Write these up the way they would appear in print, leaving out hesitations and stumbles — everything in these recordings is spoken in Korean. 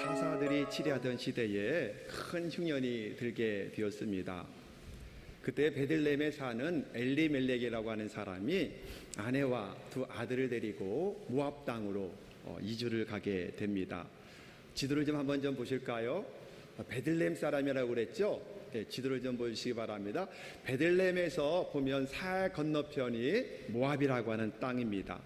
사사들이 치리하던 시대에 큰 흉년이 들게 되었습니다. 그때 베들레헴에 사는 엘리멜렉이라고 하는 사람이 아내와 두 아들을 데리고 모압 땅으로 이주를 가게 됩니다. 지도를 좀 한번 보실까요? 베들레헴 사람이라고 그랬죠? 네, 지도를 좀 보시기 바랍니다. 베들레헴에서 보면 살 건너편이 모압이라고 하는 땅입니다.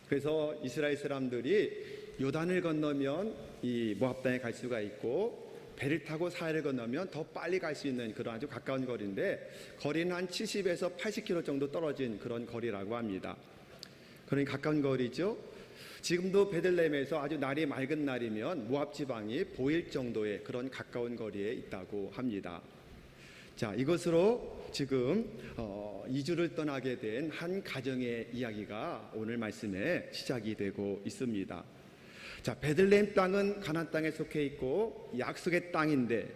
그래서 이스라엘 사람들이 요단을 건너면 이 모압 땅에 갈 수가 있고, 배를 타고 사해를 건너면 더 빨리 갈 수 있는 그런 아주 가까운 거리인데, 거리는 한 70에서 80km 정도 떨어진 그런 거리라고 합니다. 그러니 가까운 거리죠. 지금도 베들레헴에서 아주 날이 맑은 날이면 모압 지방이 보일 정도의 그런 가까운 거리에 있다고 합니다. 자, 이것으로 지금 이주를 떠나게 된 한 가정의 이야기가 오늘 말씀에 시작이 되고 있습니다. 자, 베들레헴 땅은 가나안 땅에 속해 있고 약속의 땅인데,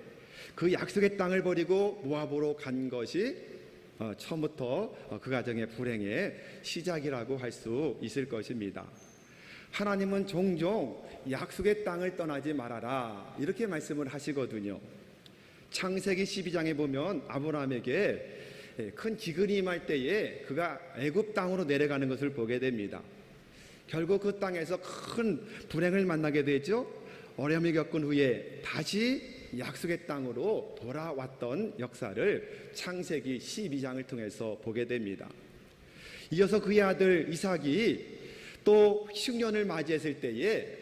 그 약속의 땅을 버리고 모압으로 간 것이 처음부터 그 가정의 불행의 시작이라고 할 수 있을 것입니다. 하나님은 종종 약속의 땅을 떠나지 말아라 이렇게 말씀을 하시거든요. 창세기 12장에 보면 아브라함에게 큰 기근이 임할 때에 그가 애굽 땅으로 내려가는 것을 보게 됩니다. 결국 그 땅에서 큰 불행을 만나게 되죠. 어려움을 겪은 후에 다시 약속의 땅으로 돌아왔던 역사를 창세기 12장을 통해서 보게 됩니다. 이어서 그의 아들 이삭이 또 흉년을 맞이했을 때에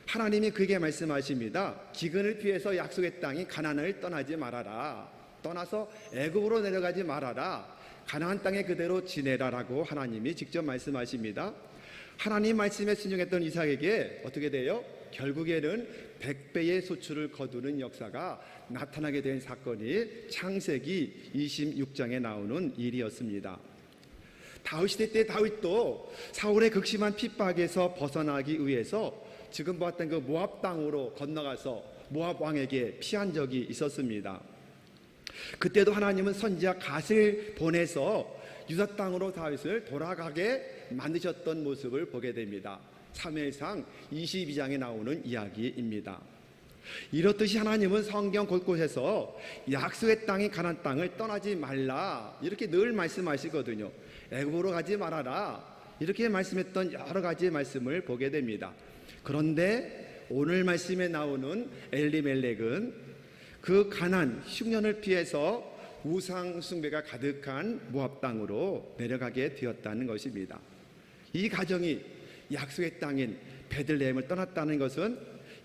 하나님이 그에게 말씀하십니다. 기근을 피해서 약속의 땅인 가나안을 떠나지 말아라. 떠나서 애굽으로 내려가지 말아라. 가나안 땅에 그대로 지내라라고 하나님이 직접 말씀하십니다. 하나님 말씀에 순종했던 이삭에게 어떻게 돼요? 결국에는 100배의 소출을 거두는 역사가 나타나게 된 사건이 창세기 26장에 나오는 일이었습니다. 다윗 시대 때 다윗도 사울의 극심한 핍박에서 벗어나기 위해서 지금 보았던 그 모압 땅으로 건너가서 모압 왕에게 피한 적이 있었습니다. 그때도 하나님은 선지자 갓을 보내서 유다 땅으로 다윗을 돌아가게 만드셨던 모습을 보게 됩니다. 사무엘상 22장에 나오는 이야기입니다. 이렇듯이 하나님은 성경 곳곳에서 약속의 땅인 가나안 땅을 떠나지 말라 이렇게 늘 말씀하시거든요. 애굽으로 가지 말아라 이렇게 말씀했던 여러 가지의 말씀을 보게 됩니다. 그런데 오늘 말씀에 나오는 엘리멜렉은 그 가나안 흉년을 피해서 우상 숭배가 가득한 모압 땅으로 내려가게 되었다는 것입니다. 이 가정이 약속의 땅인 베들레헴을 떠났다는 것은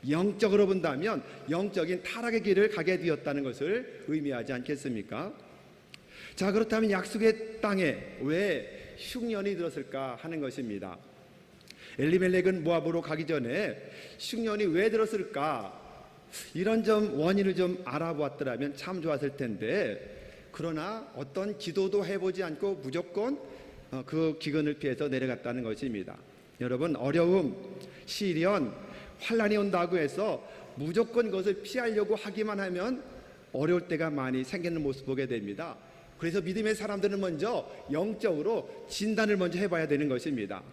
영적으로 본다면 영적인 타락의 길을 가게 되었다는 것을 의미하지 않겠습니까? 자, 그렇다면 약속의 땅에 왜 흉년이 들었을까 하는 것입니다. 엘리멜렉은 모압으로 가기 전에 흉년이 왜 들었을까? 이런 원인을 알아보았더라면 참 좋았을 텐데, 그러나 어떤 기도도 해보지 않고 무조건 그 기근을 피해서 내려갔다는 것입니다. 여러분, 어려움, 시련, 환난이 온다고 해서 무조건 그것을 피하려고 하기만 하면 어려울 때가 많이 생기는 모습 보게 됩니다. 그래서 믿음의 사람들은 먼저 영적으로 진단을 먼저 해봐야 되는 것입니다.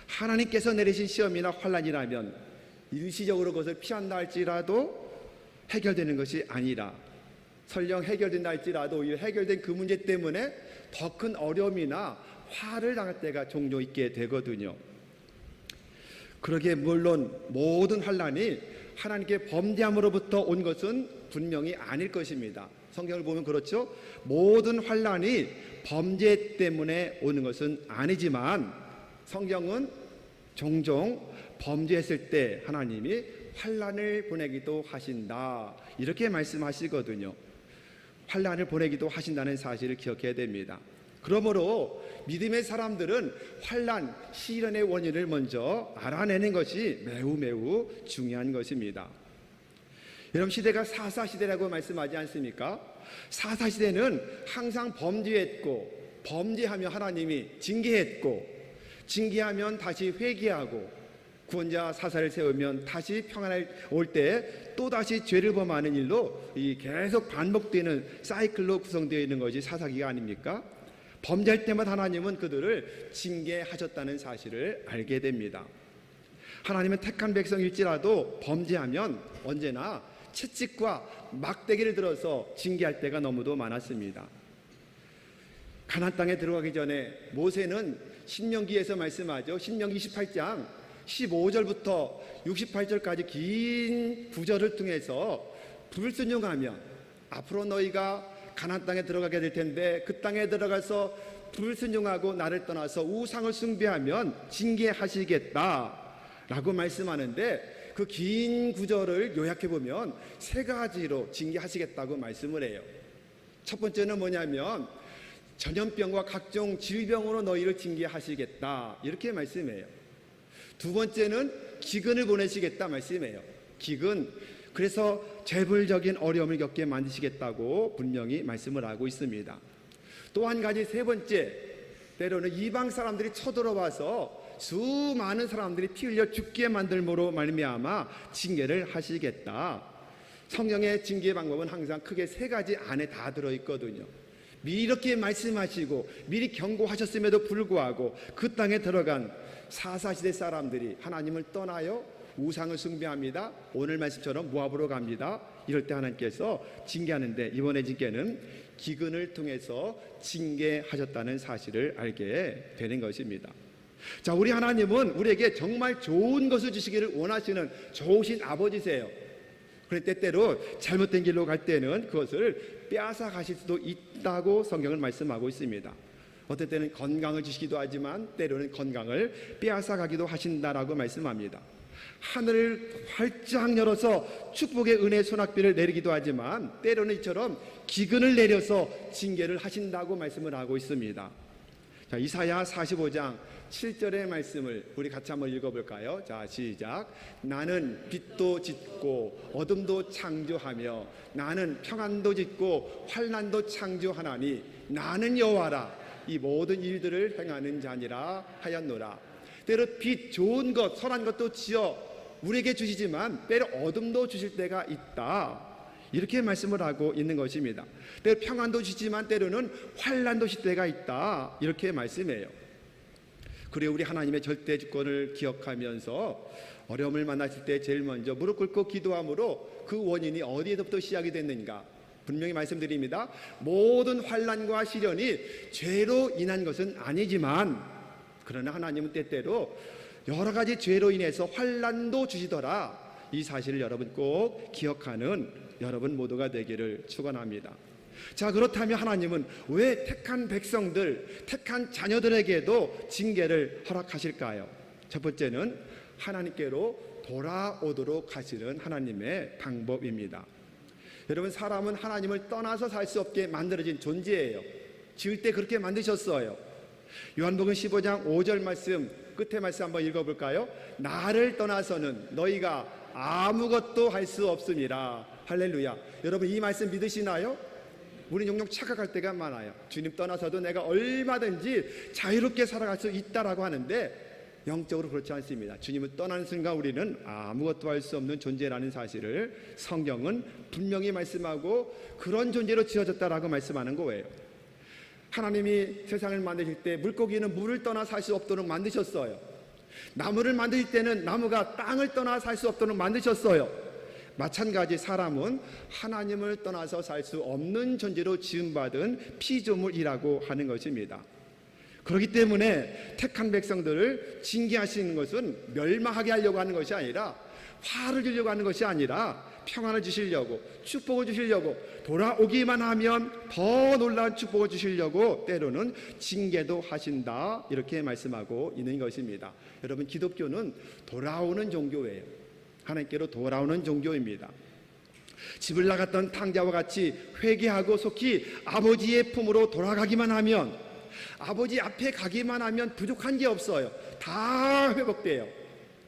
하나님께서 내리신 시험이나 환난이라면 일시적으로 그것을 피한다 할지라도 해결되는 것이 아니라, 설령 해결된다 할지라도 이 해결된 그 문제 때문에 더 큰 어려움이나 화를 당할 때가 종종 있게 되거든요. 그러기에 물론 모든 환난이 하나님께 범죄함으로부터 온 것은 분명히 아닐 것입니다. 성경을 보면 그렇죠. 모든 환난이 범죄 때문에 오는 것은 아니지만 성경은 종종 범죄했을 때 하나님이 환난을 보내기도 하신다 이렇게 말씀하시거든요. 환난을 보내기도 하신다는 사실을 기억해야 됩니다. 그러므로 믿음의 사람들은 환난, 시련의 원인을 먼저 알아내는 것이 매우 중요한 것입니다. 여러분, 시대가 사사시대라고 말씀하지 않습니까? 사사시대는 항상 범죄했고, 범죄하며 하나님이 징계했고, 징계하면 다시 회개하고, 구원자 사사를 세우면 다시 평안을 올 때 또다시 죄를 범하는 일로 계속 반복되는 사이클로 구성되어 있는 것이 사사기가 아닙니까? 범죄할 때마다 하나님은 그들을 징계하셨다는 사실을 알게 됩니다. 하나님은 택한 백성일지라도 범죄하면 언제나 채찍과 막대기를 들어서 징계할 때가 너무도 많았습니다. 가나안 땅에 들어가기 전에 모세는 신명기에서 말씀하죠. 신명기 28장 15절부터 68절까지 긴 구절을 통해서 불순종하면 앞으로 너희가 가나안 땅에 들어가게 될 텐데 그 땅에 들어가서 불순종하고 나를 떠나서 우상을 숭배하면 징계하시겠다라고 말씀하는데 그 긴 구절을 요약해 보면 세 가지로 징계하시겠다고 말씀을 해요. 첫 번째는 뭐냐면 전염병과 각종 질병으로 너희를 징계하시겠다 이렇게 말씀해요. 두 번째는 기근을 보내시겠다 말씀해요. 기근, 그래서 재불적인 어려움을 겪게 만드시겠다고 분명히 말씀을 하고 있습니다. 또 한 가지 세 번째, 때로는 이방 사람들이 쳐들어와서 수많은 사람들이 피 흘려 죽게 만들므로 말미암아 징계를 하시겠다. 성경의 징계 방법은 항상 크게 세 가지 안에 다 들어있거든요. 미리 이렇게 말씀하시고 미리 경고하셨음에도 불구하고 그 땅에 들어간 사사시대 사람들이 하나님을 떠나요 우상을 숭배합니다. 오늘 말씀처럼 모압으로 갑니다. 이럴 때 하나님께서 징계하는데 이번에 징계는 기근을 통해서 징계하셨다는 사실을 알게 되는 것입니다. 자, 우리 하나님은 우리에게 정말 좋은 것을 주시기를 원하시는 좋으신 아버지세요. 그런데 때때로 잘못된 길로 갈 때는 그것을 빼앗아 가실 수도 있다고 성경은 말씀하고 있습니다. 어떨 때는 건강을 주시기도 하지만 때로는 건강을 빼앗아 가기도 하신다라고 말씀합니다. 하늘을 활짝 열어서 축복의 은혜의 소낙비를 내리기도 하지만 때로는 이처럼 기근을 내려서 징계를 하신다고 말씀을 하고 있습니다. 자, 이사야 45장 7절의 말씀을 우리 같이 한번 읽어볼까요? 자, 시작. 나는 빛도 짓고 어둠도 창조하며 나는 평안도 짓고 환난도 창조하나니 나는 여호와라. 이 모든 일들을 행하는 자니라 하였노라. 때로 빛, 좋은 것, 선한 것도 지어 우리에게 주시지만 때로 어둠도 주실 때가 있다. 이렇게 말씀을 하고 있는 것입니다. 때로 평안도 주시지만 때로는 환난도 주실 때가 있다. 이렇게 말씀해요. 그리고 우리 하나님의 절대 주권을 기억하면서 어려움을 만났을 때 제일 먼저 무릎 꿇고 기도함으로 그 원인이 어디에서부터 시작이 됐는가 분명히 말씀드립니다. 모든 환난과 시련이 죄로 인한 것은 아니지만 그러나 하나님은 때때로 여러 가지 죄로 인해서 환난도 주시더라. 이 사실을 여러분 꼭 기억하는 여러분 모두가 되기를 축원합니다. 자, 그렇다면 하나님은 왜 택한 백성들, 택한 자녀들에게도 징계를 허락하실까요? 첫 번째는 하나님께로 돌아오도록 하시는 하나님의 방법입니다. 여러분, 사람은 하나님을 떠나서 살 수 없게 만들어진 존재예요. 지을 때 그렇게 만드셨어요. 요한복음 15장 5절 말씀, 끝에 말씀 한번 읽어볼까요? 나를 떠나서는 너희가 아무것도 할 수 없습니다. 할렐루야. 여러분, 이 말씀 믿으시나요? 우리는 종종 착각할 때가 많아요. 주님 떠나서도 내가 얼마든지 자유롭게 살아갈 수 있다라고 하는데 영적으로 그렇지 않습니다. 주님을 떠나는 순간 우리는 아무것도 할 수 없는 존재라는 사실을 성경은 분명히 말씀하고 그런 존재로 지어졌다라고 말씀하는 거예요. 하나님이 세상을 만드실 때 물고기는 물을 떠나 살 수 없도록 만드셨어요. 나무를 만드실 때는 나무가 땅을 떠나 살 수 없도록 만드셨어요. 마찬가지 사람은 하나님을 떠나서 살 수 없는 존재로 지음받은 피조물이라고 하는 것입니다. 그렇기 때문에 택한 백성들을 징계하시는 것은 멸망하게 하려고 하는 것이 아니라 화를 주려고 하는 것이 아니라 평안을 주시려고 축복을 주시려고 돌아오기만 하면 더 놀라운 축복을 주시려고 때로는 징계도 하신다 이렇게 말씀하고 있는 것입니다. 여러분, 기독교는 돌아오는 종교예요. 하나님께로 돌아오는 종교입니다. 집을 나갔던 탕자와 같이 회개하고 속히 아버지의 품으로 돌아가기만 하면 아버지 앞에 가기만 하면 부족한 게 없어요. 다 회복돼요.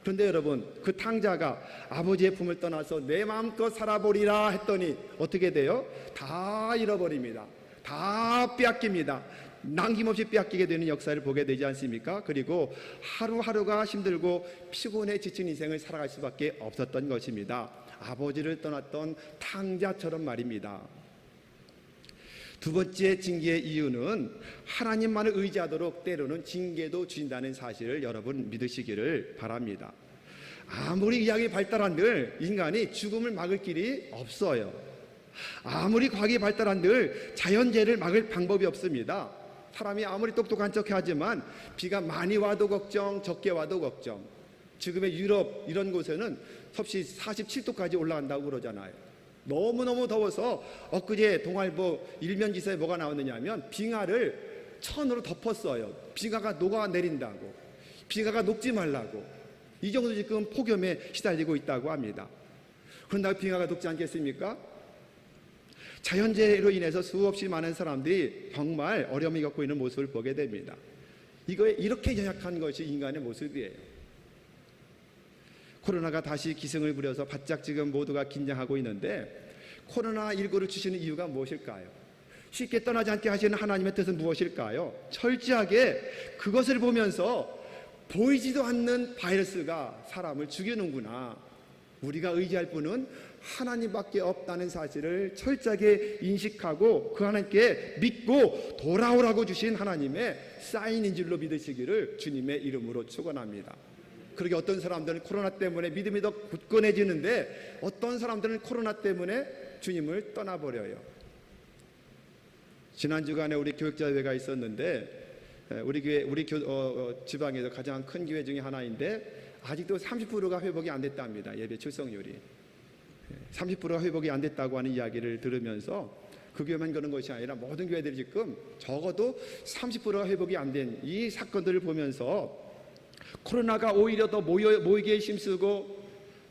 그런데 여러분, 그 탕자가 아버지의 품을 떠나서 내 마음껏 살아보리라 했더니 어떻게 돼요? 다 잃어버립니다. 다 빼앗깁니다. 남김없이 빼앗기게 되는 역사를 보게 되지 않습니까? 그리고 하루하루가 힘들고 피곤해 지친 인생을 살아갈 수밖에 없었던 것입니다. 아버지를 떠났던 탕자처럼 말입니다. 두 번째 징계의 이유는 하나님만을 의지하도록 때로는 징계도 주신다는 사실을 여러분 믿으시기를 바랍니다. 아무리 의학이 발달한들 인간이 죽음을 막을 길이 없어요. 아무리 과학이 발달한들 자연재해를 막을 방법이 없습니다. 사람이 아무리 똑똑한 척 하지만 비가 많이 와도 걱정, 적게 와도 걱정. 지금의 유럽 이런 곳에는 섭씨 47도까지 올라간다고 그러잖아요. 너무너무 더워서 엊그제 동아일보 일면 기사에 뭐가 나왔느냐 하면 빙하를 천으로 덮었어요. 빙하가 녹아내린다고. 빙하가 녹지 말라고. 이 정도 지금 폭염에 시달리고 있다고 합니다. 그런다고 빙하가 녹지 않겠습니까? 자연재해로 인해서 수없이 많은 사람들이 정말 어려움을 겪고 있는 모습을 보게 됩니다. 이거에 이렇게 연약한 것이 인간의 모습이에요. 코로나가 다시 기승을 부려서 바짝 지금 모두가 긴장하고 있는데 코로나19를 주시는 이유가 무엇일까요? 쉽게 떠나지 않게 하시는 하나님의 뜻은 무엇일까요? 철저하게 그것을 보면서 보이지도 않는 바이러스가 사람을 죽이는구나. 우리가 의지할 분은 하나님밖에 없다는 사실을 철저하게 인식하고 그 하나님께 믿고 돌아오라고 주신 하나님의 사인인 줄로 믿으시기를 주님의 이름으로 축원합니다. 그러게 어떤 사람들은 코로나 때문에 믿음이 더 굳건해지는데 어떤 사람들은 코로나 때문에 주님을 떠나버려요. 지난 주간에 우리 교육자회가 있었는데 우리 교회 지방에서 가장 큰 교회 중에 하나인데 아직도 30%가 회복이 안 됐답니다. 예배 출석률이 30%가 회복이 안 됐다고 하는 이야기를 들으면서 그 교회만 그런 것이 아니라 모든 교회들이 지금 적어도 30%가 회복이 안 된 이 사건들을 보면서 코로나가 오히려 더 모이기에 힘쓰고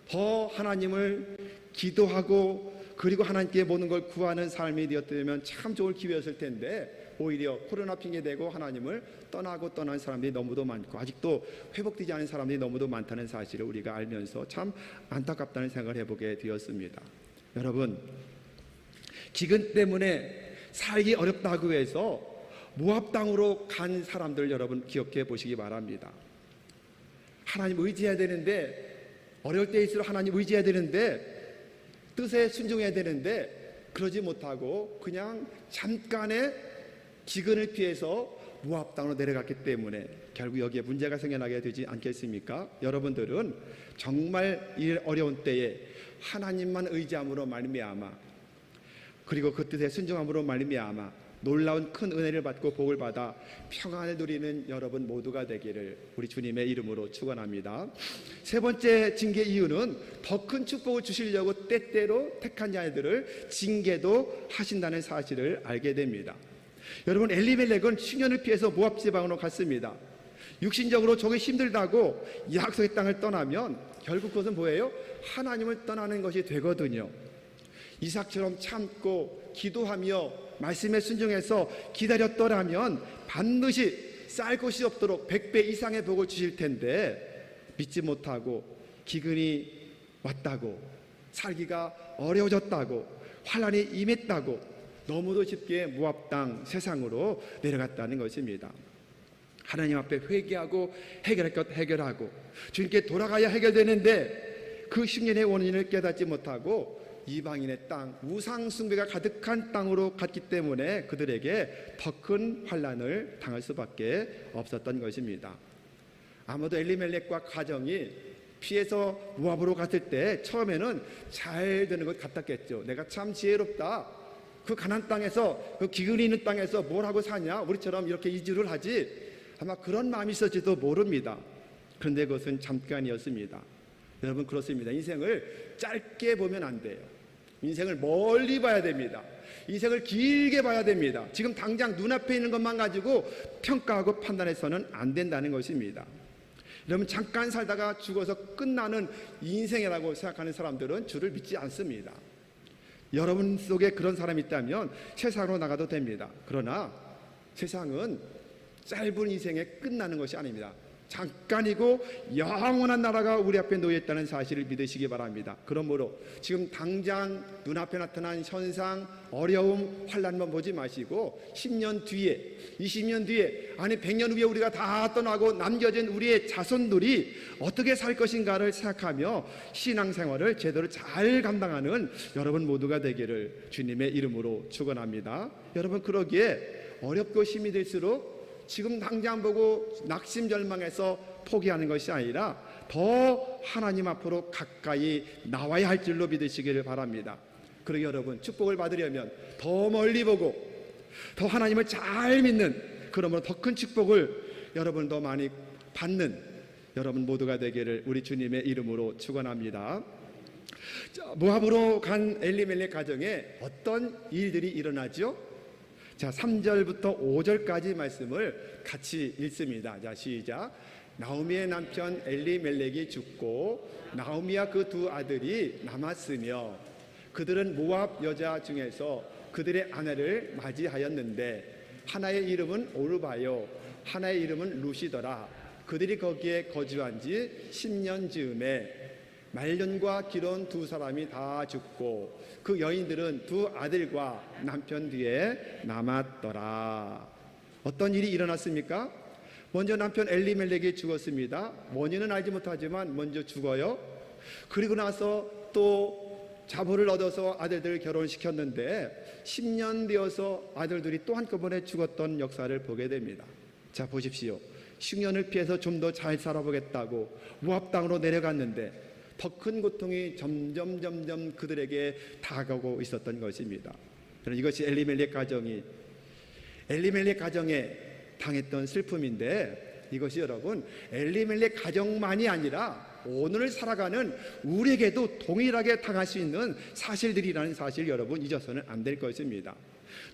더 하나님을 기도하고 그리고 하나님께 모든 걸 구하는 삶이 되었다면 참 좋을 기회였을 텐데 오히려 코로나 핑계대고 하나님을 떠난 사람들이 너무도 많고 아직도 회복되지 않은 사람들이 너무도 많다는 사실을 우리가 알면서 참 안타깝다는 생각을 해보게 되었습니다. 여러분, 기근 때문에 살기 어렵다고 해서 모압 땅으로 간 사람들 여러분 기억해 보시기 바랍니다. 하나님 의지해야 되는데 어려울 때일수록 하나님 의지해야 되는데 뜻에 순종해야 되는데 그러지 못하고 그냥 잠깐의 기근을 피해서 모압 땅으로 내려갔기 때문에 결국 여기에 문제가 생겨나게 되지 않겠습니까? 여러분들은 정말 이 어려운 때에 하나님만 의지함으로 말미암아 그리고 그 뜻에 순종함으로 말미암아 놀라운 큰 은혜를 받고 복을 받아 평안을 누리는 여러분 모두가 되기를 우리 주님의 이름으로 축원합니다. 세 번째 징계 이유는 더 큰 축복을 주시려고 때때로 택한 자들을 징계도 하신다는 사실을 알게 됩니다. 여러분, 엘리멜렉은 충년을 피해서 모압 지방으로 갔습니다. 육신적으로 저게 힘들다고 약속의 땅을 떠나면 결국 그것은 뭐예요? 하나님을 떠나는 것이 되거든요. 이삭처럼 참고 기도하며 말씀에 순종해서 기다렸더라면 반드시 쌀 곳이 없도록 100배 이상의 복을 주실 텐데 믿지 못하고 기근이 왔다고 살기가 어려워졌다고 환난이 임했다고 너무도 쉽게 모압 땅 세상으로 내려갔다는 것입니다. 하나님 앞에 회개하고 해결할 것 해결하고 주님께 돌아가야 해결되는데 그 10년의 원인을 깨닫지 못하고 이방인의 땅, 우상 숭배가 가득한 땅으로 갔기 때문에 그들에게 더 큰 환난을 당할 수밖에 없었던 것입니다. 아마도 엘리멜렉과 가정이 피해서 모압으로 갔을 때 처음에는 잘 되는 것 같았겠죠. 내가 참 지혜롭다. 그 가나안 땅에서 그 기근이 있는 땅에서 뭘 하고 사냐? 우리처럼 이렇게 이주를 하지. 아마 그런 마음이 있었지도 모릅니다. 그런데 그것은 잠깐이었습니다. 여러분 그렇습니다. 인생을 짧게 보면 안 돼요. 인생을 멀리 봐야 됩니다. 인생을 길게 봐야 됩니다. 지금 당장 눈앞에 있는 것만 가지고 평가하고 판단해서는 안 된다는 것입니다. 여러분 잠깐 살다가 죽어서 끝나는 인생이라고 생각하는 사람들은 주를 믿지 않습니다. 여러분 속에 그런 사람이 있다면 세상으로 나가도 됩니다. 그러나 세상은 짧은 인생에 끝나는 것이 아닙니다. 잠깐이고 영원한 나라가 우리 앞에 놓여있다는 사실을 믿으시기 바랍니다. 그러므로 지금 당장 눈앞에 나타난 현상, 어려움, 환난만 보지 마시고 10년 뒤에, 20년 뒤에, 아니 100년 후에 우리가 다 떠나고 남겨진 우리의 자손들이 어떻게 살 것인가를 생각하며 신앙생활을 제대로 잘 감당하는 여러분 모두가 되기를 주님의 이름으로 축원합니다. 여러분 그러기에 어렵고 힘이 들수록 지금 당장 보고 낙심절망해서 포기하는 것이 아니라 더 하나님 앞으로 가까이 나와야 할 줄로 믿으시기를 바랍니다. 그리고 여러분, 축복을 받으려면 더 멀리 보고 더 하나님을 잘 믿는, 그러므로 더 큰 축복을 여러분 더 많이 받는 여러분 모두가 되기를 우리 주님의 이름으로 축원합니다. 모압으로 간 엘리멜렉 가정에 어떤 일들이 일어나죠? 자, 3절부터 5절까지 말씀을 같이 읽습니다. 자, 시작. 나오미의 남편 엘리멜렉이 죽고 나오미와 그 두 아들이 남았으며 그들은 모압 여자 중에서 그들의 아내를 맞이하였는데 하나의 이름은 오르바요 하나의 이름은 루시더라. 그들이 거기에 거주한 지 10년 즈음에 말년과 기로운 두 사람이 다 죽고 그 여인들은 두 아들과 남편 뒤에 남았더라. 어떤 일이 일어났습니까? 먼저 남편 엘리멜렉이 죽었습니다. 원인은 알지 못하지만 먼저 죽어요. 그리고 나서 또 자보를 얻어서 아들들을 결혼시켰는데 10년 되어서 아들들이 또 한꺼번에 죽었던 역사를 보게 됩니다. 자, 보십시오. 흉년을 피해서 좀 더 잘 살아보겠다고 모압 땅으로 내려갔는데 더 큰 고통이 점점 그들에게 다가오고 있었던 것입니다. 이것이 엘리멜렉 가정에 당했던 슬픔인데, 이것이 여러분 엘리멜렉 가정만이 아니라 오늘 살아가는 우리에게도 동일하게 당할 수 있는 사실들이라는 사실 여러분 잊어서는 안 될 것입니다.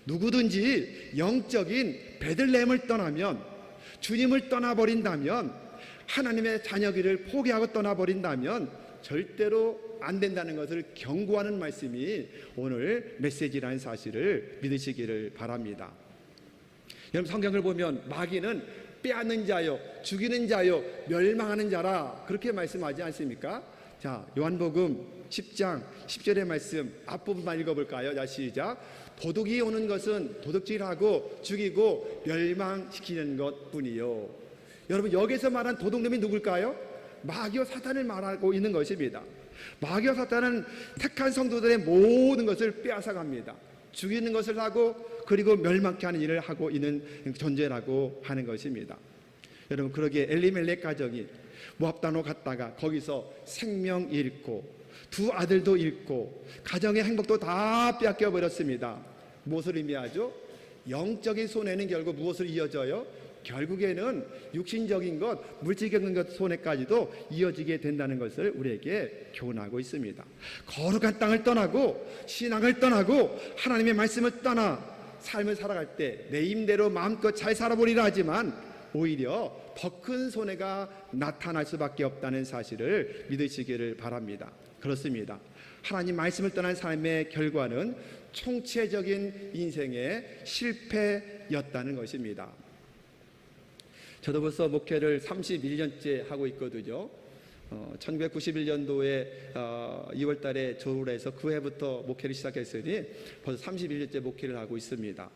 누구든지 영적인 베들레헴을 떠나면, 주님을 떠나버린다면, 하나님의 자녀기를 포기하고 떠나버린다면 절대로 안 된다는 것을 경고하는 말씀이 오늘 메시지라는 사실을 믿으시기를 바랍니다. 여러분, 성경을 보면 마귀는 빼앗는 자요, 죽이는 자요, 멸망하는 자라 그렇게 말씀하지 않습니까? 자, 요한복음 10장 10절의 말씀 앞부분만 읽어볼까요? 자, 시작. 도둑이 오는 것은 도둑질하고 죽이고 멸망시키는 것뿐이요. 여러분, 여기서 말한 도둑놈이 누굴까요? 마귀와 사탄을 말하고 있는 것입니다. 마귀와 사탄은 택한 성도들의 모든 것을 빼앗아갑니다. 죽이는 것을 하고 그리고 멸망케 하는 일을 하고 있는 존재라고 하는 것입니다. 여러분, 그러기에 엘리멜렉 가정이 모압 땅으로 갔다가 거기서 생명 잃고 두 아들도 잃고 가정의 행복도 다 빼앗겨 버렸습니다. 무엇을 의미하죠? 영적인 손해는 결국 무엇을 이어져요? 결국에는 육신적인 것, 물질적인 것 손해까지도 이어지게 된다는 것을 우리에게 교훈하고 있습니다. 거룩한 땅을 떠나고 신앙을 떠나고 하나님의 말씀을 떠나 삶을 살아갈 때 내 힘대로 마음껏 잘 살아보리라 하지만 오히려 더 큰 손해가 나타날 수밖에 없다는 사실을 믿으시기를 바랍니다. 그렇습니다. 하나님 말씀을 떠난 삶의 결과는 총체적인 인생의 실패였다는 것입니다. 저도 벌써 목회를 31년째 하고 있거든요. 1991년도에 2월 달에 졸업을 해서 그 해부터 목회를 시작했으니 벌써 31년째 목회를 하고 있습니다.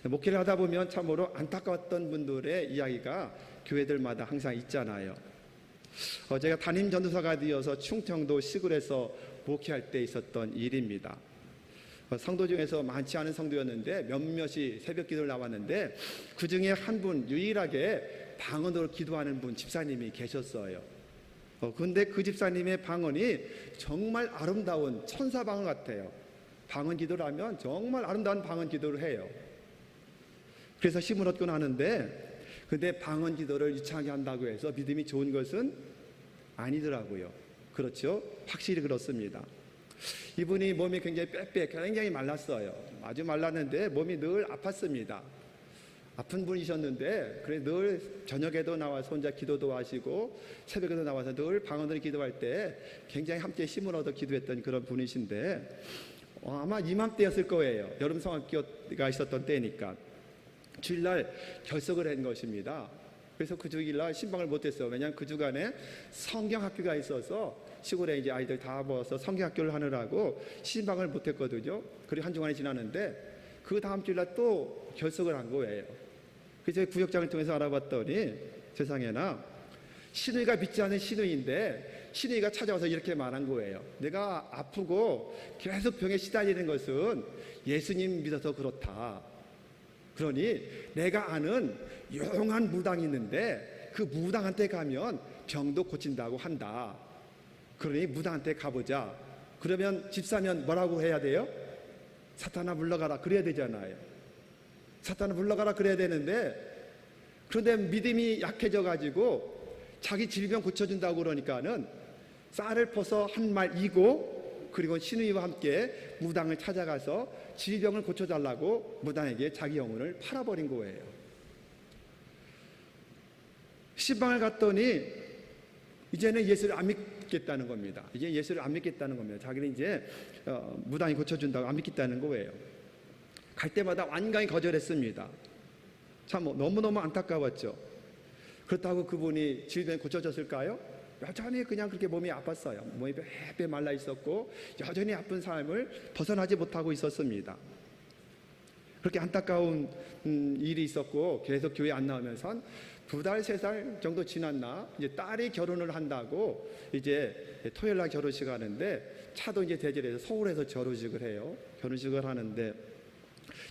목회를 하다 보면 참으로 안타까웠던 분들의 이야기가 교회들마다 항상 있잖아요. 제가 담임 전도사가 되어서 충청도 시골에서 목회할 때 있었던 일입니다. 성도 중에서 많지 않은 성도였는데 몇몇이 새벽 기도를 나왔는데 그 중에 한 분, 유일하게 방언으로 기도하는 분, 집사님이 계셨어요. 그런데 그 집사님의 방언이 정말 아름다운 천사 방언 같아요. 방언 기도를 하면 정말 아름다운 방언 기도를 해요. 그래서 힘을 얻곤 하는데, 근데 방언 기도를 유창하게 한다고 해서 믿음이 좋은 것은 아니더라고요. 그렇죠? 확실히 그렇습니다. 이분이 몸이 굉장히 굉장히 말랐어요. 아주 말랐는데 몸이 늘 아팠습니다. 아픈 분이셨는데 그래 늘 저녁에도 나와서 혼자 기도도 하시고 새벽에도 나와서 늘 방언을 기도할 때 굉장히 함께 힘을 얻어 기도했던 그런 분이신데 아마 이맘때였을 거예요. 여름 성학교가 있었던 때니까 주일날 결석을 한 것입니다. 그래서 그 주일날 신방을 못했어요. 왜냐하면 그 주간에 성경학교가 있어서 시골에 이제 아이들 다 모아서 성경학교를 하느라고 신방을 못했거든요. 그리고 한 주간이 지났는데 그 다음 주일날 또 결석을 한 거예요. 그래서 구역장을 통해서 알아봤더니 세상에나 시누이가 믿지 않는 시누이인데 시누이가 찾아와서 이렇게 말한 거예요. 내가 아프고 계속 병에 시달리는 것은 예수님 믿어서 그렇다. 그러니 내가 아는 유용한 무당이 있는데 그 무당한테 가면 병도 고친다고 한다. 그러니 무당한테 가보자. 그러면 집사면 뭐라고 해야 돼요? 사탄아 물러가라 그래야 되잖아요. 사탄아 물러가라 그래야 되는데, 그런데 믿음이 약해져 가지고 자기 질병 고쳐준다고 그러니까는 쌀을 퍼서 한 말 이고, 그리고 신우이와 함께 무당을 찾아가서 질병을 고쳐달라고 무당에게 자기 영혼을 팔아버린 거예요. 신방을 갔더니 이제는 예수를 안 믿겠다는 겁니다. 이제 예수를 안 믿겠다는 겁니다. 자기는 이제 무당이 고쳐준다고 안 믿겠다는 거예요. 갈 때마다 완강히 거절했습니다. 참 너무너무 안타까웠죠. 그렇다고 그분이 질병이 고쳐졌을까요? 여전히 그냥 그렇게 몸이 아팠어요. 몸이 배 말라 있었고 여전히 아픈 삶을 벗어나지 못하고 있었습니다. 그렇게 안타까운 일이 있었고 계속 교회 안 나오면서 2달, 3달 정도 지났나 이제 딸이 결혼을 한다고 이제 토요일날 결혼식 하는데 차도 이제 대절해서 서울에서 결혼식을 해요. 결혼식을 하는데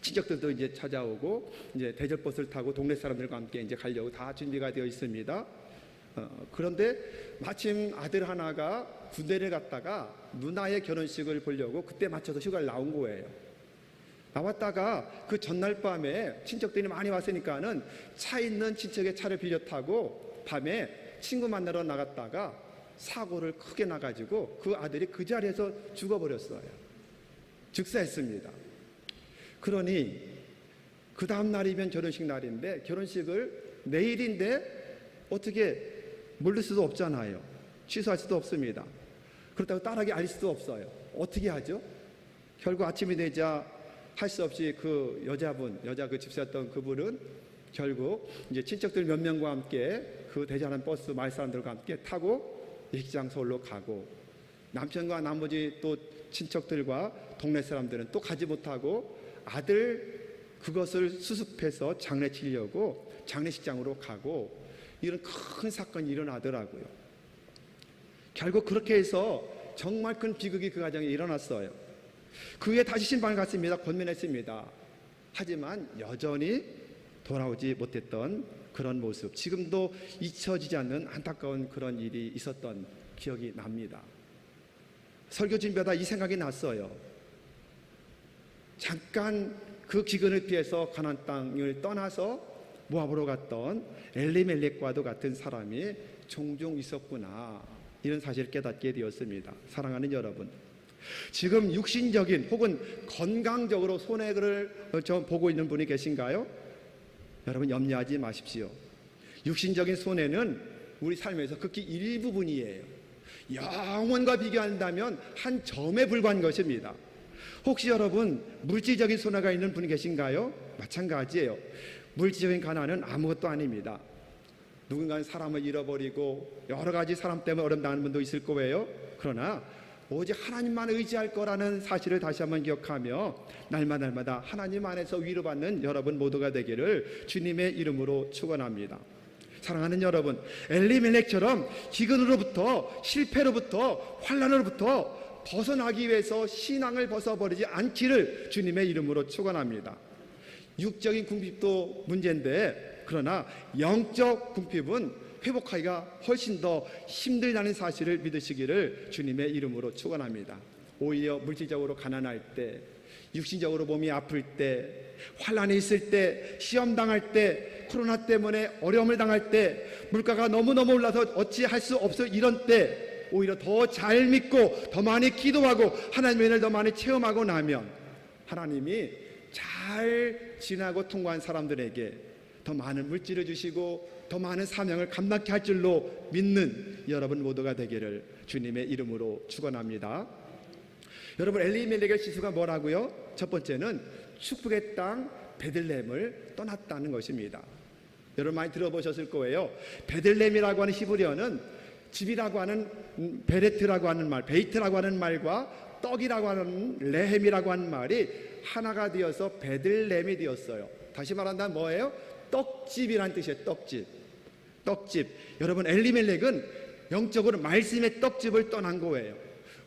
친척들도 이제 찾아오고 이제 대절버스를 타고 동네 사람들과 함께 이제 가려고 다 준비가 되어 있습니다. 그런데 마침 아들 하나가 군대를 갔다가 누나의 결혼식을 보려고 그때 맞춰서 휴가를 나온 거예요. 나왔다가 그 전날 밤에 친척들이 많이 왔으니까는 차 있는 친척의 차를 빌려 타고 밤에 친구 만나러 나갔다가 사고를 크게 나가지고 그 아들이 그 자리에서 죽어버렸어요. 즉사했습니다. 그러니 그 다음 날이면 결혼식 날인데 결혼식을 내일인데 어떻게 몰릴 수도 없잖아요. 취소할 수도 없습니다. 그렇다고 딸에게 알릴 수도 없어요. 어떻게 하죠? 결국 아침이 되자 할 수 없이 그 여자 그 집사였던 그분은 결국 이제 친척들 몇 명과 함께 그 대전한 버스 마을 사람들과 함께 타고 예식장 서울로 가고, 남편과 나머지 또 친척들과 동네 사람들은 또 가지 못하고 아들 그것을 수습해서 장례 치려고 장례식장으로 가고, 이런 큰 사건이 일어나더라고요. 결국 그렇게 해서 정말 큰 비극이 그 가정에 일어났어요. 그 후에 다시 신방을 갔습니다. 권면했습니다. 하지만 여전히 돌아오지 못했던 그런 모습, 지금도 잊혀지지 않는 안타까운 그런 일이 있었던 기억이 납니다. 설교 준비하다 이 생각이 났어요. 잠깐 그 기근을 피해서 가나안 땅을 떠나서 모압으로 갔던 엘리멜렉과도 같은 사람이 종종 있었구나, 이런 사실을 깨닫게 되었습니다. 사랑하는 여러분, 지금 육신적인 혹은 건강적으로 손해를 보고 있는 분이 계신가요? 여러분 염려하지 마십시오. 육신적인 손해는 우리 삶에서 극히 일부분이에요. 영원과 비교한다면 한 점에 불과한 것입니다. 혹시 여러분 물질적인 손해가 있는 분이 계신가요? 마찬가지예요. 물질적인 가난은 아무것도 아닙니다. 누군가는 사람을 잃어버리고 여러 가지 사람 때문에 어려움 당하는 분도 있을 거예요. 그러나 오직 하나님만 의지할 거라는 사실을 다시 한번 기억하며 날마다 하나님 안에서 위로받는 여러분 모두가 되기를 주님의 이름으로 축원합니다. 사랑하는 여러분, 엘리멜렉처럼 기근으로부터 실패로부터 환난으로부터 벗어나기 위해서 신앙을 벗어버리지 않기를 주님의 이름으로 축원합니다. 육적인 궁핍도 문제인데, 그러나 영적 궁핍은 회복하기가 훨씬 더 힘들다는 사실을 믿으시기를 주님의 이름으로 축원합니다. 오히려 물질적으로 가난할 때, 육신적으로 몸이 아플 때, 환난이 있을 때, 시험 당할 때, 코로나 때문에 어려움을 당할 때, 물가가 너무너무 올라서 어찌할 수 없어, 이런 때 오히려 더 잘 믿고 더 많이 기도하고 하나님의 은혜를 더 많이 체험하고 나면 하나님이 잘 지나고 통과한 사람들에게 더 많은 물질을 주시고 더 많은 사명을 감당케 할 줄로 믿는 여러분 모두가 되기를 주님의 이름으로 축원합니다. 여러분, 엘리멜렉의 시수가 뭐라고요? 첫 번째는 축복의 땅 베들레헴을 떠났다는 것입니다. 여러분 많이 들어보셨을 거예요. 베들레헴이라고 하는 히브리어는 집이라고 하는 베레트라고 하는 말, 베이트라고 하는 말과 떡이라고 하는 레헴이라고 하는 말이 하나가 되어서 베들레헴이 되었어요. 다시 말한다면 뭐예요? 떡집이란 뜻이에요. 떡집. 여러분, 엘리멜렉은 영적으로 말씀의 떡집을 떠난 거예요.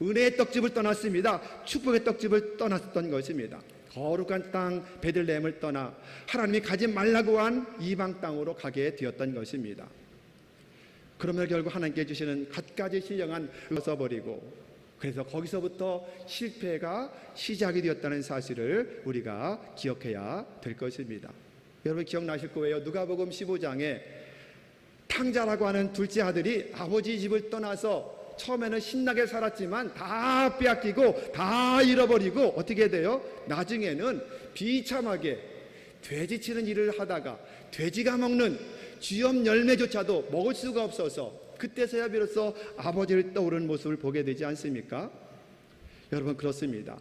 은혜의 떡집을 떠났습니다. 축복의 떡집을 떠났던 것입니다. 거룩한 땅 베들레헴을 떠나 하나님이 가지 말라고 한 이방 땅으로 가게 되었던 것입니다. 그러면 결국 하나님께 주시는 갖가지 신령한 써버리고, 그래서 거기서부터 실패가 시작이 되었다는 사실을 우리가 기억해야 될 것입니다. 여러분 기억나실 거예요. 누가복음 15장에 탕자라고 하는 둘째 아들이 아버지 집을 떠나서 처음에는 신나게 살았지만 다 빼앗기고 다 잃어버리고 어떻게 돼요? 나중에는 비참하게 돼지 치는 일을 하다가 돼지가 먹는 쥐염 열매조차도 먹을 수가 없어서 그때서야 비로소 아버지를 떠오르는 모습을 보게 되지 않습니까? 여러분 그렇습니다.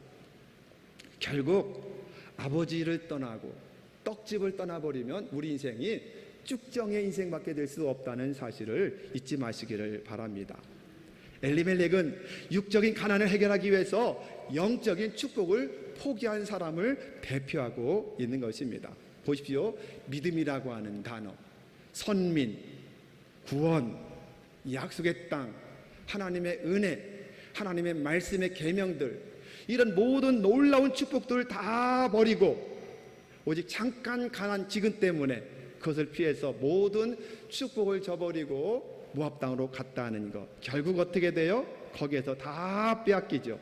결국 아버지를 떠나고 떡집을 떠나버리면 우리 인생이 쭉정의 인생밖에 될 수 없다는 사실을 잊지 마시기를 바랍니다. 엘리멜렉은 육적인 가난을 해결하기 위해서 영적인 축복을 포기한 사람을 대표하고 있는 것입니다. 보십시오. 믿음이라고 하는 단어, 선민, 구원, 약속의 땅, 하나님의 은혜, 하나님의 말씀의 계명들, 이런 모든 놀라운 축복들을 다 버리고 오직 잠깐 가난 지근 때문에 그것을 피해서 모든 축복을 저버리고 모압 땅으로 갔다는 것, 결국 어떻게 돼요? 거기에서 다 빼앗기죠.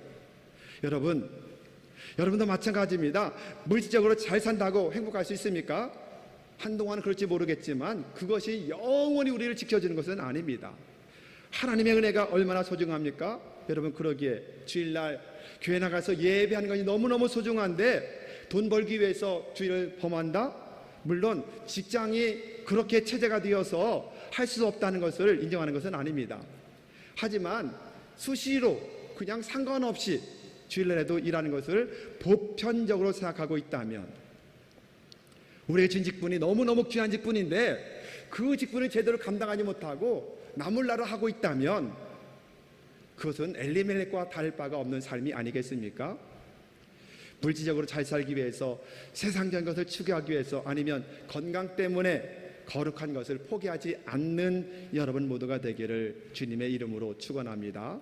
여러분도 마찬가지입니다. 물질적으로 잘 산다고 행복할 수 있습니까? 한동안은 그럴지 모르겠지만 그것이 영원히 우리를 지켜주는 것은 아닙니다. 하나님의 은혜가 얼마나 소중합니까? 여러분 그러기에 주일날 교회 나가서 예배하는 것이 너무너무 소중한데 돈 벌기 위해서 주일을 범한다? 물론 직장이 그렇게 체제가 되어서 할 수 없다는 것을 인정하는 것은 아닙니다. 하지만 수시로 그냥 상관없이 주일날에도 일하는 것을 보편적으로 생각하고 있다면, 우리의 진 직분이 너무너무 귀한 직분인데 그 직분을 제대로 감당하지 못하고 나몰라라 하고 있다면 그것은 엘리멜렉과 다를 바가 없는 삶이 아니겠습니까? 물질적으로 잘 살기 위해서, 세상적인 것을 추구하기 위해서, 아니면 건강 때문에 거룩한 것을 포기하지 않는 여러분 모두가 되기를 주님의 이름으로 축원합니다.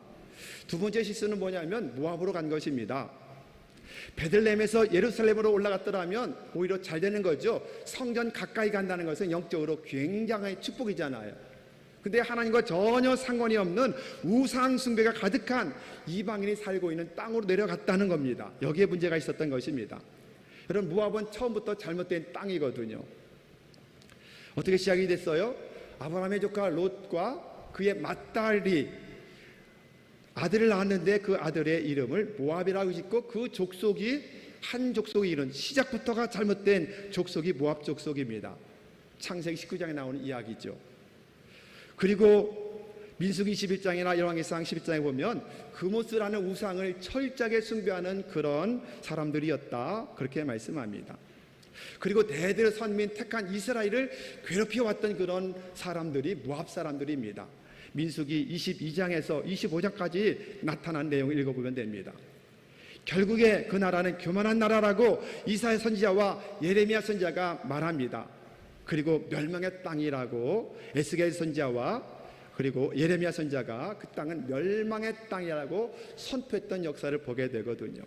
두 번째 실수는 뭐냐면 모압으로 간 것입니다. 베들레헴에서 예루살렘으로 올라갔더라면 오히려 잘 되는 거죠. 성전 가까이 간다는 것은 영적으로 굉장히 축복이잖아요. 근데 하나님과 전혀 상관이 없는 우상 숭배가 가득한 이방인이 살고 있는 땅으로 내려갔다는 겁니다. 여기에 문제가 있었던 것입니다. 여러분 모압은 처음부터 잘못된 땅이거든요. 어떻게 시작이 됐어요? 아브라함의 조카 롯과 그의 맏딸이 아들을 낳았는데 그 아들의 이름을 모압이라고 짓고 그 족속이 한 족속이 이룬, 시작부터가 잘못된 족속이 모압 족속입니다. 창세기 19장에 나오는 이야기죠. 그리고 민수기 21장이나 열왕기상 11장에 보면 그모스라는 우상을 철저하게 숭배하는 그런 사람들이었다, 그렇게 말씀합니다. 그리고 대대 선민 택한 이스라엘을 괴롭혀왔던 그런 사람들이 모압 사람들입니다. 민수기 22장에서 25장까지 나타난 내용을 읽어보면 됩니다. 결국에 그 나라는 교만한 나라라고 이사야 선지자와 예레미야 선지자가 말합니다. 그리고 멸망의 땅이라고 에스겔 선지자와 그리고 예레미야 선지자가 그 땅은 멸망의 땅이라고 선포했던 역사를 보게 되거든요.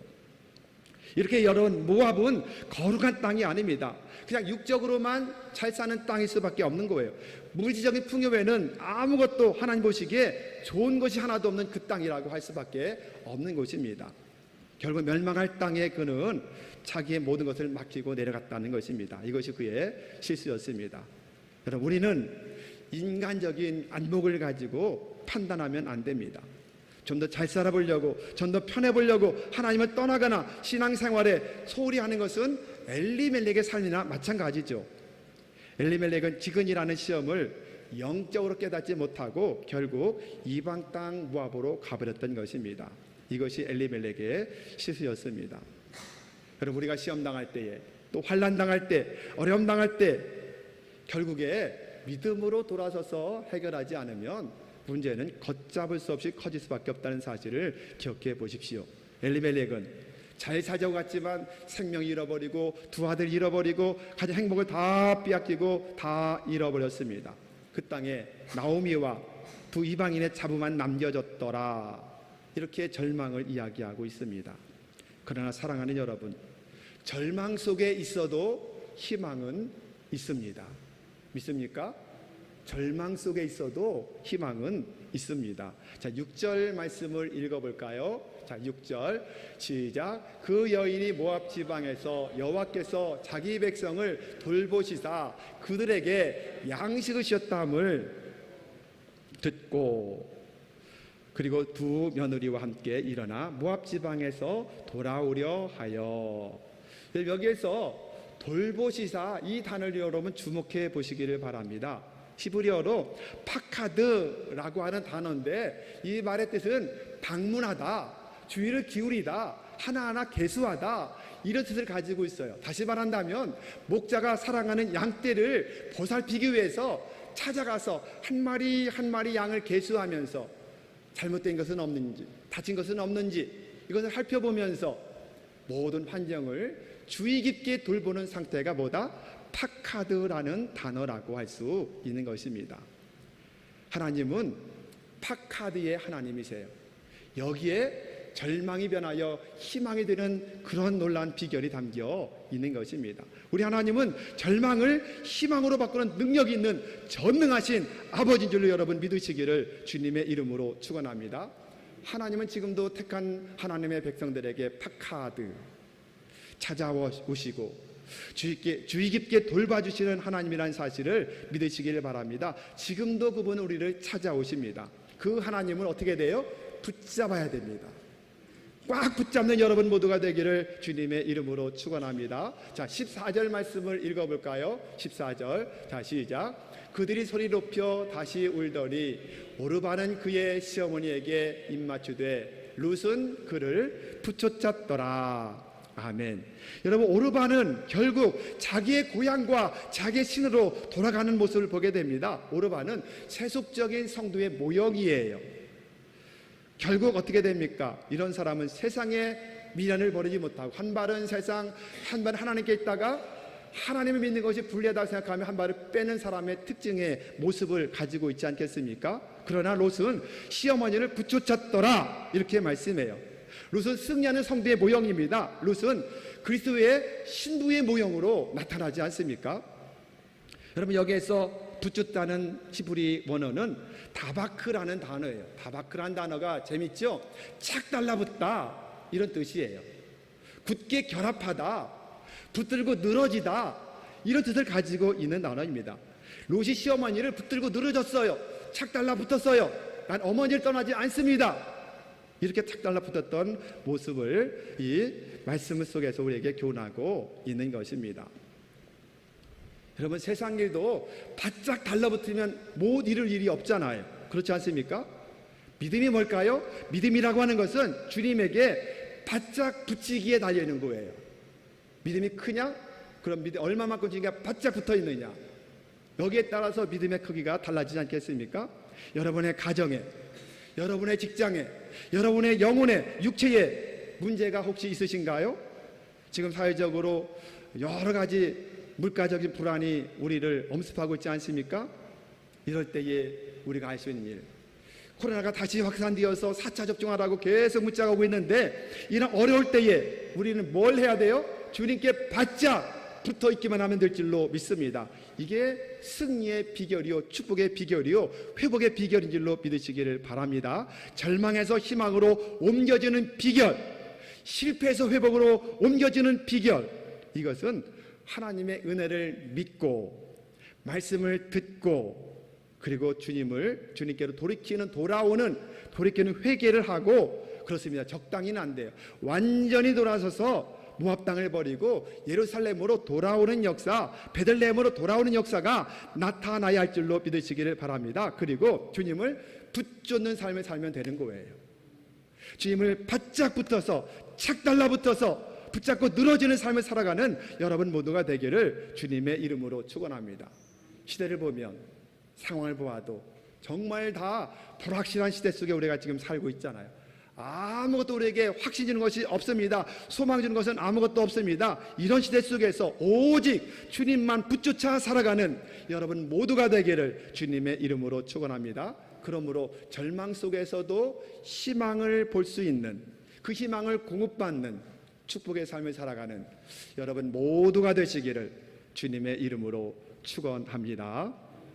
이렇게 여러분 모압은 거룩한 땅이 아닙니다. 그냥 육적으로만 잘 사는 땅일 수밖에 없는 거예요. 물질적인 풍요에는 아무것도 하나님 보시기에 좋은 것이 하나도 없는 그 땅이라고 할 수밖에 없는 것입니다. 결국 멸망할 땅에 그는 자기의 모든 것을 맡기고 내려갔다는 것입니다. 이것이 그의 실수였습니다. 여러분 우리는 인간적인 안목을 가지고 판단하면 안 됩니다. 좀 더 잘 살아보려고, 좀 더 편해보려고 하나님을 떠나거나 신앙생활에 소홀히 하는 것은 엘리멜렉의 삶이나 마찬가지죠. 엘리멜렉은 지근이라는 시험을 영적으로 깨닫지 못하고 결국 이방 땅 모압으로 가버렸던 것입니다. 이것이 엘리멜렉의 실수였습니다. 여러분 우리가 시험 당할 때에, 또 환난 당할 때, 어려움 당할 때 결국에 믿음으로 돌아서서 해결하지 않으면 문제는 걷잡을 수 없이 커질 수밖에 없다는 사실을 기억해 보십시오. 엘리멜렉은 잘 살자고 갔지만 생명 잃어버리고 두 아들 잃어버리고 가진 행복을 다 빼앗기고 다 잃어버렸습니다. 그 땅에 나오미와 두 이방인의 자부만 남겨졌더라, 이렇게 절망을 이야기하고 있습니다. 그러나 사랑하는 여러분, 절망 속에 있어도 희망은 있습니다. 믿습니까? 절망 속에 있어도 희망은 있습니다. 자, 6절 말씀을 읽어볼까요? 자, 6절 시작. 그 여인이 모압 지방에서 여호와께서 자기 백성을 돌보시사 그들에게 양식을 주셨다함을 듣고, 그리고 두 며느리와 함께 일어나 모압 지방에서 돌아오려 하여. 여기에서 돌보시사 이 단어를 여러분 주목해 보시기를 바랍니다. 히브리어로 파카드라고 하는 단어인데 이 말의 뜻은 방문하다, 주의를 기울이다, 하나하나 계수하다, 이런 뜻을 가지고 있어요. 다시 말한다면 목자가 사랑하는 양떼를 보살피기 위해서 찾아가서 한 마리 한 마리 양을 계수하면서 잘못된 것은 없는지, 다친 것은 없는지 이것을 살펴보면서 모든 환경을 주의 깊게 돌보는 상태가 뭐다? 파카드라는 단어라고 할 수 있는 것입니다. 하나님은 파카드의 하나님이세요. 여기에 절망이 변하여 희망이 되는 그런 놀라운 비결이 담겨 있는 것입니다. 우리 하나님은 절망을 희망으로 바꾸는 능력이 있는 전능하신 아버지인 줄로 여러분 믿으시기를 주님의 이름으로 축원합니다. 하나님은 지금도 택한 하나님의 백성들에게 파카드 찾아오시고 주의 깊게 돌봐주시는 하나님이라는 사실을 믿으시기를 바랍니다. 지금도 그분은 우리를 찾아오십니다. 그 하나님을 어떻게 돼요? 붙잡아야 됩니다. 꽉 붙잡는 여러분 모두가 되기를 주님의 이름으로 축원합니다. 자, 14절 말씀을 읽어볼까요? 14절 자 시작. 그들이 소리 높여 다시 울더니 오르바는 그의 시어머니에게 입맞추되 룻은 그를 부쫓았더라. 아멘. 여러분, 오르바는 결국 자기의 고향과 자기의 신으로 돌아가는 모습을 보게 됩니다. 오르바는 세속적인 성도의 모형이에요. 결국 어떻게 됩니까? 이런 사람은 세상에 미련을 버리지 못하고 한 발은 세상, 한 발은 하나님께 있다가 하나님을 믿는 것이 불리하다고 생각하며 한 발을 빼는 사람의 특징의 모습을 가지고 있지 않겠습니까? 그러나 롯은 시어머니를 부쫓았더라 이렇게 말씀해요. 롯은 승리하는 성도의 모형입니다. 롯은 그리스도의 신부의 모형으로 나타나지 않습니까? 여러분, 여기에서 부쫓다는 히브리 원어는 다바크라는 단어예요. 다바크라는 단어가 재밌죠? 착 달라붙다 이런 뜻이에요. 굳게 결합하다, 붙들고 늘어지다 이런 뜻을 가지고 있는 단어입니다. 롯이 시어머니를 붙들고 늘어졌어요. 착 달라붙었어요. 난 어머니를 떠나지 않습니다. 이렇게 착 달라붙었던 모습을 이 말씀 속에서 우리에게 교훈하고 있는 것입니다. 여러분, 세상 일도 바짝 달라붙으면 못 이룰 일이 없잖아요. 그렇지 않습니까? 믿음이 뭘까요? 믿음이라고 하는 것은 주님에게 바짝 붙이기에 달려있는 거예요. 믿음이 크냐? 그럼 믿음 얼마만큼 주님과 바짝 붙어 있느냐? 여기에 따라서 믿음의 크기가 달라지지 않겠습니까? 여러분의 가정에, 여러분의 직장에, 여러분의 영혼에, 육체에 문제가 혹시 있으신가요? 지금 사회적으로 여러 가지 물가적인 불안이 우리를 엄습하고 있지 않습니까? 이럴 때에 우리가 할 수 있는 일, 코로나가 다시 확산되어서 4차 접종하라고 계속 문자가 오고 있는데 이런 어려울 때에 우리는 뭘 해야 돼요? 주님께 바짝 붙어 있기만 하면 될 줄로 믿습니다. 이게 승리의 비결이요, 축복의 비결이요, 회복의 비결인 줄로 믿으시기를 바랍니다. 절망에서 희망으로 옮겨지는 비결, 실패에서 회복으로 옮겨지는 비결, 이것은 하나님의 은혜를 믿고 말씀을 듣고 그리고 주님께로 돌이키는 회개를 하고, 그렇습니다. 적당히는 안 돼요. 완전히 돌아서서 모압 땅을 버리고 예루살렘으로 돌아오는 역사, 베들레헴으로 돌아오는 역사가 나타나야 할 줄로 믿으시기를 바랍니다. 그리고 주님을 붙잡는 삶을 살면 되는 거예요. 주님을 바짝 붙어서 착 달라붙어서 붙잡고 늘어지는 삶을 살아가는 여러분 모두가 되기를 주님의 이름으로 축원합니다. 시대를 보면, 상황을 보아도 정말 다 불확실한 시대 속에 우리가 지금 살고 있잖아요. 아무것도 우리에게 확신 주는 것이 없습니다. 소망 주는 것은 아무것도 없습니다. 이런 시대 속에서 오직 주님만 붙쫓아 살아가는 여러분 모두가 되기를 주님의 이름으로 축원합니다. 그러므로 절망 속에서도 희망을 볼 수 있는, 그 희망을 공급받는 축복의 삶을 살아가는 여러분 모두가 되시기를 주님의 이름으로 축원합니다.